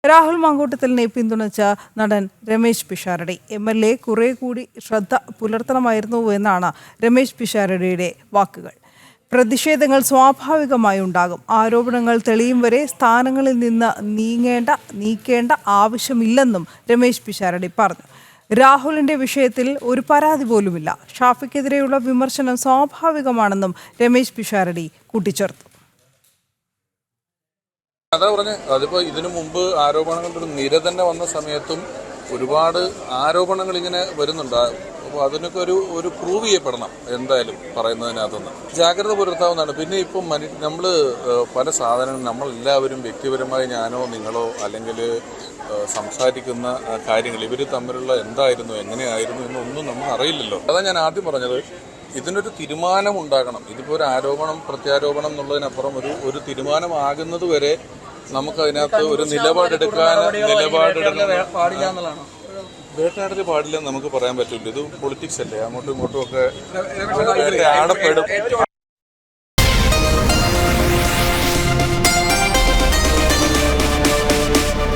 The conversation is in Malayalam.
രാഹുൽ മാങ്കൂട്ടത്തിലിനെ പിന്തുണച്ച നടൻ രമേശ് പിഷാരടി MLA കുറെ കൂടി ശ്രദ്ധ പുലർത്തണമായിരുന്നുവെന്നാണ് രമേശ് പിഷാരടിയുടെ വാക്കുകൾ. പ്രതിഷേധങ്ങൾ സ്വാഭാവികമായി ഉണ്ടാകും. ആരോപണങ്ങൾ തെളിയും വരെ സ്ഥാനങ്ങളിൽ നിന്ന് നീക്കേണ്ട ആവശ്യമില്ലെന്നും രമേശ് പിഷാരടി പറഞ്ഞു. രാഹുലിന്റെ വിഷയത്തിൽ ഒരു പരാതി പോലുമില്ല. ഷാഫിക്കെതിരെയുള്ള വിമർശനം സ്വാഭാവികമാണെന്നും രമേശ് പിഷാരടി കൂട്ടിച്ചേർത്തു. അതാ പറഞ്ഞ് അതിപ്പോൾ ഇതിനു മുമ്പ് ആരോപണങ്ങളുടെ നിര തന്നെ വന്ന സമയത്തും ഒരുപാട് ആരോപണങ്ങൾ ഇങ്ങനെ വരുന്നുണ്ട്. അപ്പോൾ അതിനൊക്കെ ഒരു പ്രൂവ് ചെയ്യപ്പെടണം എന്തായാലും പറയുന്നതിനകത്തുനിന്ന് ജാഗ്രത പുലർത്താവുന്നതാണ്. പിന്നെ ഇപ്പം നമ്മൾ പല സാധനങ്ങളും നമ്മളെല്ലാവരും വ്യക്തിപരമായി ഞാനോ നിങ്ങളോ അല്ലെങ്കിൽ സംസാരിക്കുന്ന കാര്യങ്ങൾ ഇവർ തമ്മിലുള്ള എന്തായിരുന്നു എങ്ങനെയായിരുന്നു എന്നൊന്നും നമ്മൾ അറിയില്ലല്ലോ. അതാ ഞാൻ ആദ്യം പറഞ്ഞത്, ഇതിനൊരു തീരുമാനം ഉണ്ടാകണം. ഇതിപ്പോൾ ഒരു ആരോപണം പ്രത്യാരോപണം എന്നുള്ളതിനപ്പുറം ഒരു തീരുമാനമാകുന്നത് വരെ നമുക്കതിനകത്ത് ഒരു നിലപാടെടുക്കാൻ വേട്ടയാടൽ പാടില്ലെന്ന് നമുക്ക് പറയാൻ പറ്റില്ല. ഇത് പൊളിറ്റിക്സ് അല്ലേ, അങ്ങോട്ടും ഇങ്ങോട്ടും ഒക്കെ വേട്ടയാടപ്പെടും.